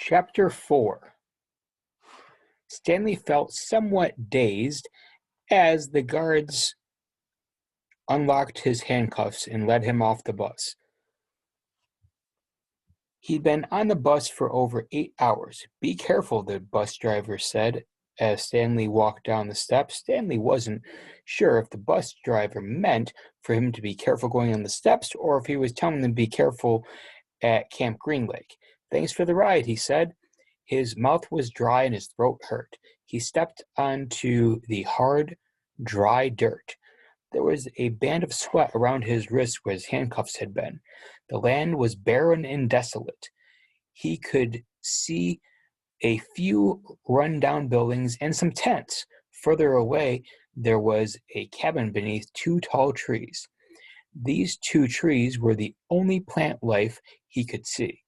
Chapter 4. Stanley felt somewhat dazed as the guards unlocked his handcuffs and led him off the bus. He'd been on the bus for over 8 hours. "Be careful," the bus driver said as Stanley walked down the steps. Stanley wasn't sure if the bus driver meant for him to be careful going on the steps or if he was telling him to be careful at Camp Green Lake. "Thanks for the ride," he said. His mouth was dry and his throat hurt. He stepped onto the hard, dry dirt. There was a band of sweat around his wrists where his handcuffs had been. The land was barren and desolate. He could see a few run-down buildings and some tents. Further away, there was a cabin beneath 2 tall trees. These 2 trees were the only plant life he could see.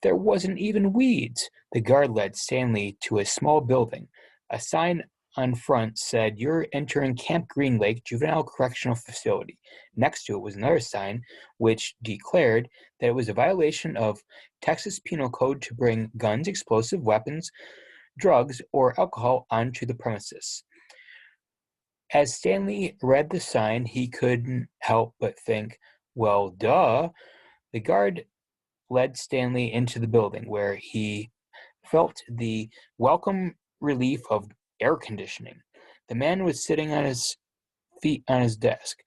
There wasn't even weeds. The guard led Stanley to a small building. A sign on front said, "You're entering Camp Green Lake Juvenile Correctional Facility." Next to it was another sign which declared that it was a violation of Texas Penal Code to bring guns, explosive weapons, drugs, or alcohol onto the premises. As Stanley read the sign, he couldn't help but think, well, duh. The guard led Stanley into the building where he felt the welcome relief of air conditioning. The man was sitting on his feet on his desk.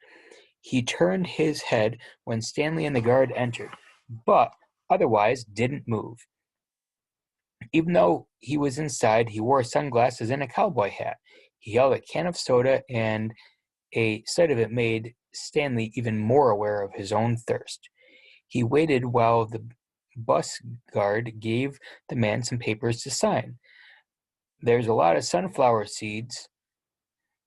He turned his head when Stanley and the guard entered, but otherwise didn't move. Even though he was inside, he wore sunglasses and a cowboy hat. He held a can of soda, and a sight of it made Stanley even more aware of his own thirst. He waited while the bus guard gave the man some papers to sign. "There's a lot of sunflower seeds,"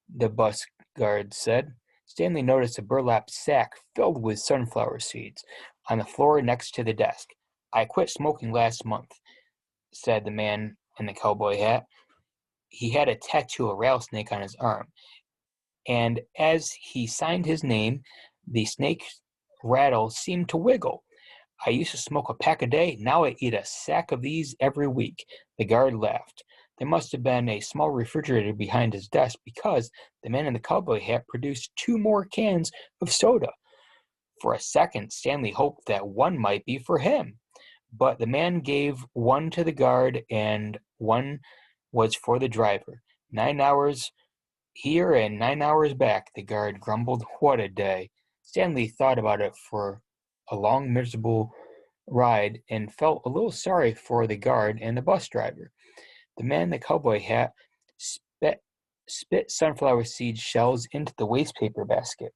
the bus guard said. Stanley noticed a burlap sack filled with sunflower seeds on the floor next to the desk. "I quit smoking last month," said the man in the cowboy hat. He had a tattoo of a rattlesnake on his arm, and as he signed his name, the snake's rattle seemed to wiggle. "I used to smoke a pack a day. Now I eat a sack of these every week." The guard laughed. There must have been a small refrigerator behind his desk because the man in the cowboy hat produced 2 more cans of soda. For a second, Stanley hoped that one might be for him, but the man gave one to the guard and one was for the driver. 9 hours here and 9 hours back, the guard grumbled. What a day. Stanley thought about it for a long, miserable ride and felt a little sorry for the guard and the bus driver. The man in the cowboy hat spit sunflower seed shells into the wastepaper basket.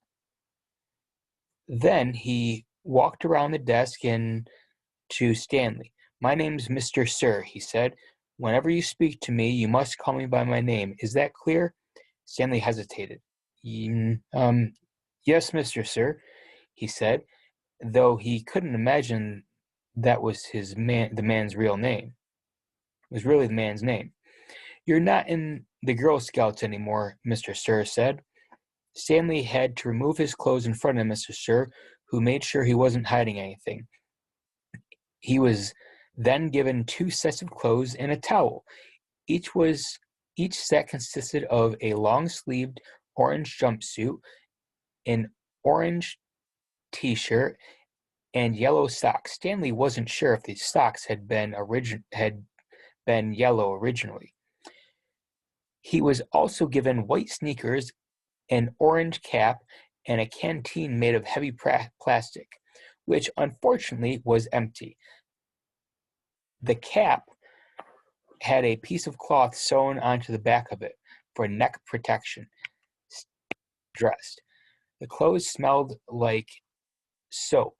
Then he walked around the desk and to Stanley. "My name's Mr. Sir," he said. "Whenever you speak to me, you must call me by my name. Is that clear?" Stanley hesitated. Yes, Mr. Sir," he said, though he couldn't imagine that was the man's real name. It was really the man's name. "You're not in the Girl Scouts anymore," Mr. Sir said. Stanley had to remove his clothes in front of Mr. Sir, who made sure he wasn't hiding anything. He was then given 2 sets of clothes and a towel. Each set consisted of a long-sleeved orange jumpsuit, an orange t-shirt, and yellow socks. Stanley wasn't sure if the socks had been yellow originally. He was also given white sneakers, an orange cap, and a canteen made of heavy plastic, which unfortunately was empty. The cap had a piece of cloth sewn onto the back of it for neck protection. Dressed. The clothes smelled like soap.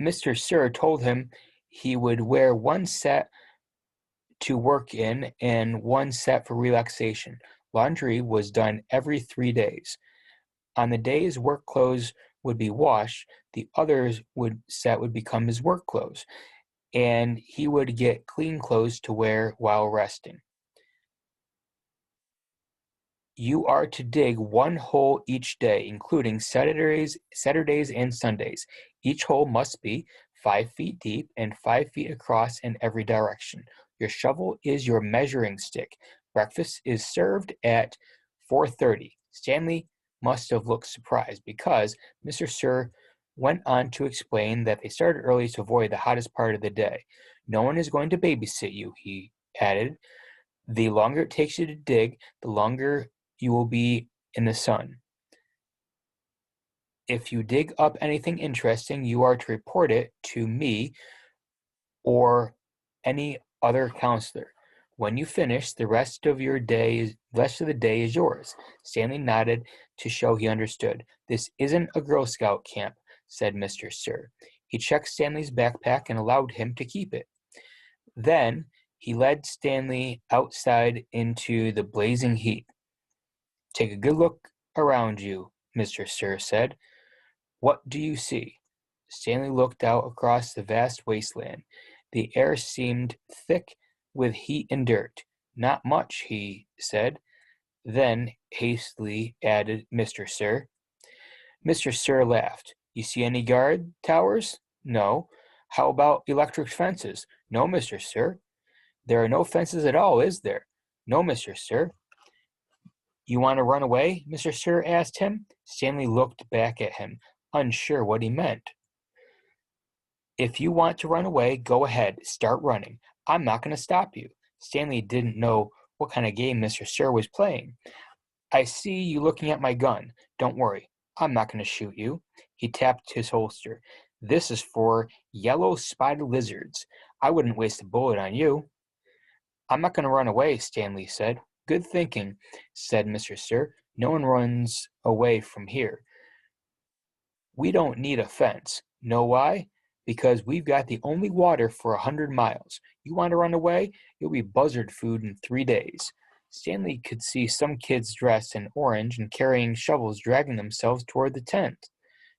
Mr. Sir told him he would wear 1 set to work in and 1 set for relaxation. Laundry was done every 3 days. On the days work clothes would be washed, the others would become his work clothes, and he would get clean clothes to wear while resting. "You are to dig 1 hole each day, including Saturdays and Sundays. Each hole must be 5 feet deep and 5 feet across in every direction. Your shovel is your measuring stick. Breakfast is served at 4:30. Stanley must have looked surprised because Mr. Sir went on to explain that they started early to avoid the hottest part of the day. No one is going to babysit you, he added. The longer it takes you to dig, the longer you will be in the sun. If you dig up anything interesting, you are to report it to me or any other counselor. When you finish, the rest of the day is yours. Stanley nodded to show he understood. This isn't a Girl Scout camp, said Mr. Sir. He checked Stanley's backpack and allowed him to keep it. Then he led Stanley outside into the blazing heat. Take a good look around you, Mr. Sir said. What do you see? Stanley looked out across the vast wasteland. The air seemed thick with heat and dirt. Not much, he said. Then hastily added Mr. Sir. Mr. Sir laughed. You see any guard towers? No. How about electric fences? No, Mr. Sir. There are no fences at all, is there? No, Mr. Sir. You want to run away? Mr. Sir asked him. Stanley looked back at him, unsure what he meant. If you want to run away, go ahead. Start running. I'm not going to stop you. Stanley didn't know what kind of game Mr. Sir was playing. I see you looking at my gun. Don't worry. I'm not going to shoot you. He tapped his holster. This is for yellow spotted lizards. I wouldn't waste a bullet on you. I'm not going to run away, Stanley said. Good thinking, said Mr. Sir. No one runs away from here. We don't need a fence. Know why? Because we've got the only water for 100 miles. You want to run away? You'll be buzzard food in 3 days. Stanley could see some kids dressed in orange and carrying shovels dragging themselves toward the tent.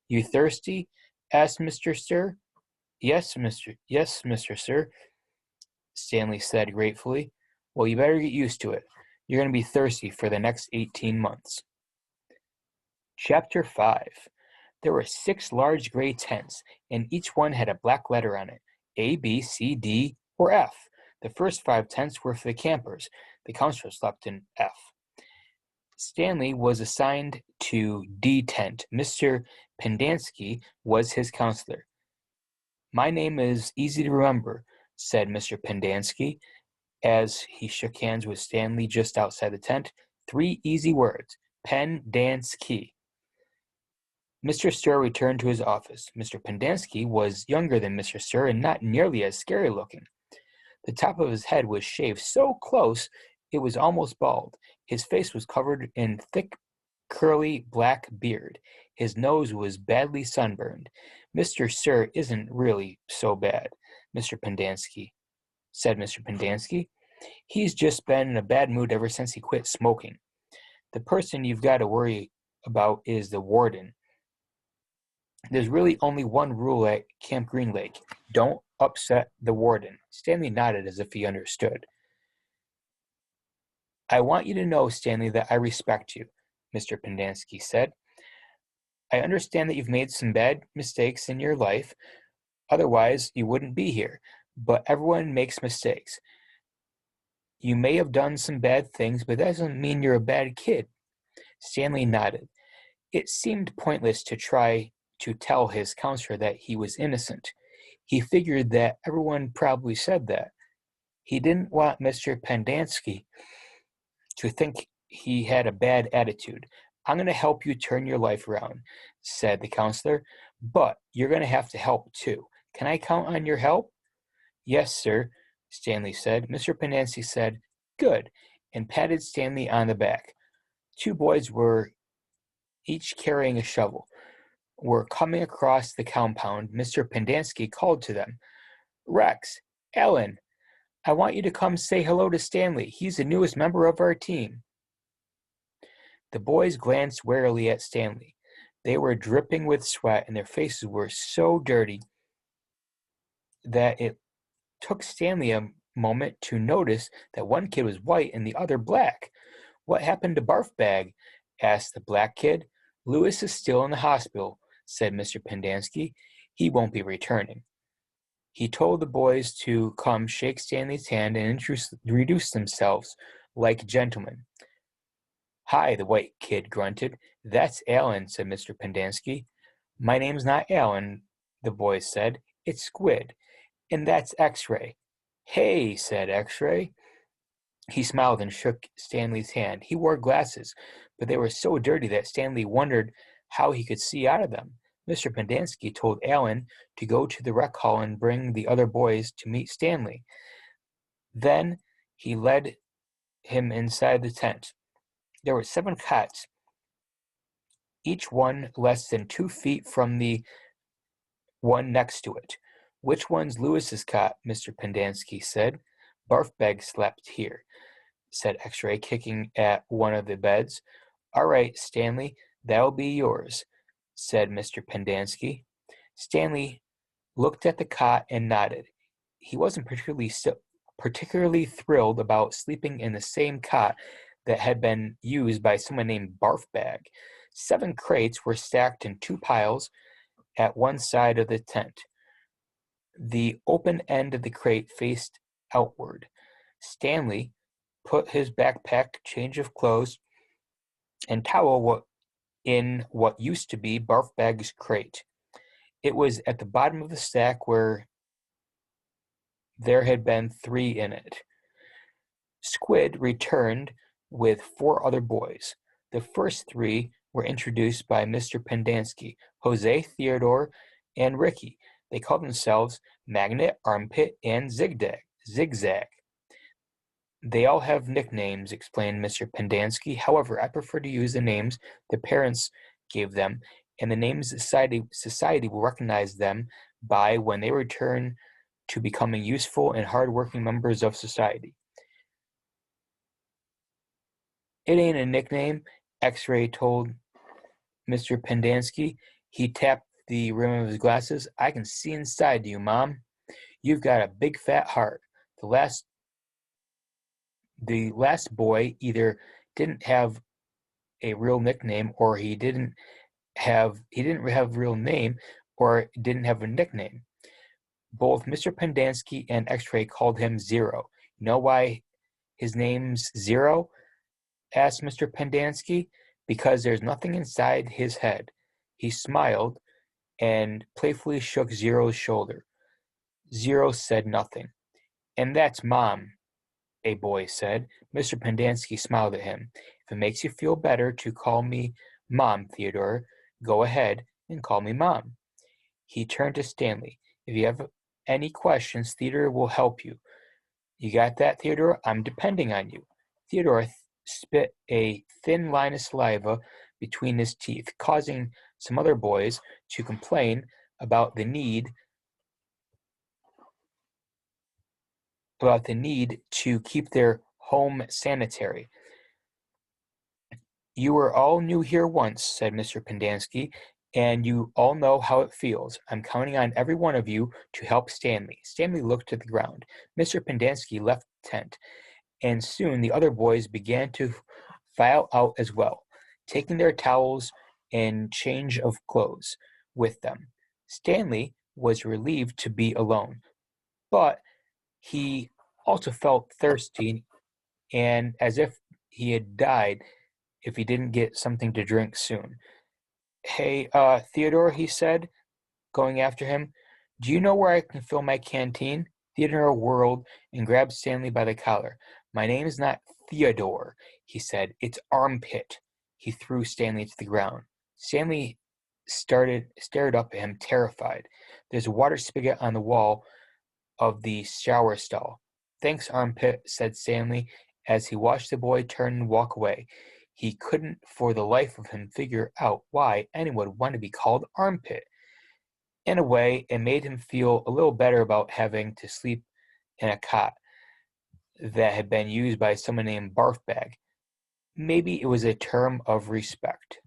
You thirsty? Asked Mr. Sir. Yes, Mr. Sir, Stanley said gratefully. Well, you better get used to it. You're going to be thirsty for the next 18 months. Chapter 5. There were 6 large gray tents, and each one had a black letter on it, A, B, C, D, or F. The first 5 tents were for the campers. The counselor slept in F. Stanley was assigned to D tent. Mr. Pendanski was his counselor. My name is easy to remember, said Mr. Pendanski, as he shook hands with Stanley just outside the tent. 3 easy words, Pendanski. Mr. Sir returned to his office. Mr. Pendanski was younger than Mr. Sir and not nearly as scary looking. The top of his head was shaved so close it was almost bald. His face was covered in thick, curly black beard. His nose was badly sunburned. Mr. Sir isn't really so bad, said Mr. Pendanski. He's just been in a bad mood ever since he quit smoking. The person you've got to worry about is the warden. There's really only one rule at Camp Green Lake. Don't upset the warden. Stanley nodded as if he understood. I want you to know, Stanley, that I respect you, Mr. Pendanski said. I understand that you've made some bad mistakes in your life. Otherwise, you wouldn't be here. But everyone makes mistakes. You may have done some bad things, but that doesn't mean you're a bad kid. Stanley nodded. It seemed pointless to try to tell his counselor that he was innocent. He figured that everyone probably said that. He didn't want Mr. Pendanski to think he had a bad attitude. I'm going to help you turn your life around, said the counselor, but you're going to have to help too. Can I count on your help? Yes, sir, Stanley said. Mr. Pendanski said, good, and patted Stanley on the back. 2 boys were each carrying a shovel. Were coming across the compound. Mr. Pendanski called to them, Rex, Ellen, I want you to come say hello to Stanley. He's the newest member of our team. The boys glanced warily at Stanley. They were dripping with sweat, and their faces were so dirty that it took Stanley a moment to notice that one kid was white and the other black. What happened to Barf Bag? Asked the black kid. Lewis is still in the hospital, said Mr. Pendanski. He won't be returning. He told the boys to come shake Stanley's hand and introduce themselves like gentlemen. "Hi," the white kid grunted. "That's Alan," said Mr. Pendanski. "My name's not Alan," the boys said. "It's Squid. And that's X-Ray." "Hey," said X-Ray. He smiled and shook Stanley's hand. He wore glasses, but they were so dirty that Stanley wondered how he could see out of them. Mr. Pendanski told Alan to go to the rec hall and bring the other boys to meet Stanley. Then he led him inside the tent. There were 7 cots, each one less than 2 feet from the one next to it. "Which one's Lewis's cot?" Mr. Pendanski said. "Barfbag slept here," said X-Ray, kicking at one of the beds. "All right, Stanley, that'll be yours," said Mr. Pendanski. Stanley looked at the cot and nodded. He wasn't particularly thrilled about sleeping in the same cot that had been used by someone named Barfbag. 7 crates were stacked in 2 piles at one side of the tent. The open end of the crate faced outward. Stanley put his backpack, change of clothes, and towel in what used to be Barfbag's crate. It was at the bottom of the stack where there had been 3 in it. Squid returned with 4 other boys. The first 3 were introduced by Mr. Pendanski: Jose, Theodore, and Ricky. They called themselves Magnet, Armpit, and Zigzag. "They all have nicknames," explained Mr. Pendanski. "However, I prefer to use the names their parents gave them, and the names society will recognize them by when they return to becoming useful and hard-working members of society." "It ain't a nickname," X-Ray told Mr. Pendanski. He tapped the rim of his glasses. "I can see inside you, Mom. You've got a big fat heart." The last boy either didn't have a real nickname, or he didn't have real name, or didn't have a nickname. Both Mr. Pendanski and X-Ray called him Zero. "You know why his name's Zero?" asked Mr. Pendanski. "Because there's nothing inside his head." He smiled and playfully shook Zero's shoulder. Zero said nothing. "And that's Mom," a boy said. Mr. Pendanski smiled at him. "If it makes you feel better to call me Mom, Theodore, go ahead and call me Mom." He turned to Stanley. "If you have any questions, Theodore will help you. You got that, Theodore? I'm depending on you." Theodore spit a thin line of saliva between his teeth, causing some other boys to complain about the need to keep their home sanitary. "You were all new here once," said Mr. Pendanski, "and you all know how it feels. I'm counting on every one of you to help Stanley." Stanley looked to the ground. Mr. Pendanski left the tent, and soon the other boys began to file out as well, taking their towels and change of clothes with them. Stanley was relieved to be alone, but he also felt thirsty and as if he had died if he didn't get something to drink soon. "Hey, Theodore," he said, going after him, "do you know where I can fill my canteen?" Theodore whirled and grabbed Stanley by the collar. "My name is not Theodore," he said. "It's Armpit." He threw Stanley to the ground. Stanley stared up at him, terrified. "There's a water spigot on the wall of the shower stall." "Thanks, Armpit," said Stanley, as he watched the boy turn and walk away. He couldn't for the life of him figure out why anyone would want to be called Armpit. In a way, it made him feel a little better about having to sleep in a cot that had been used by someone named Barfbag. Maybe it was a term of respect.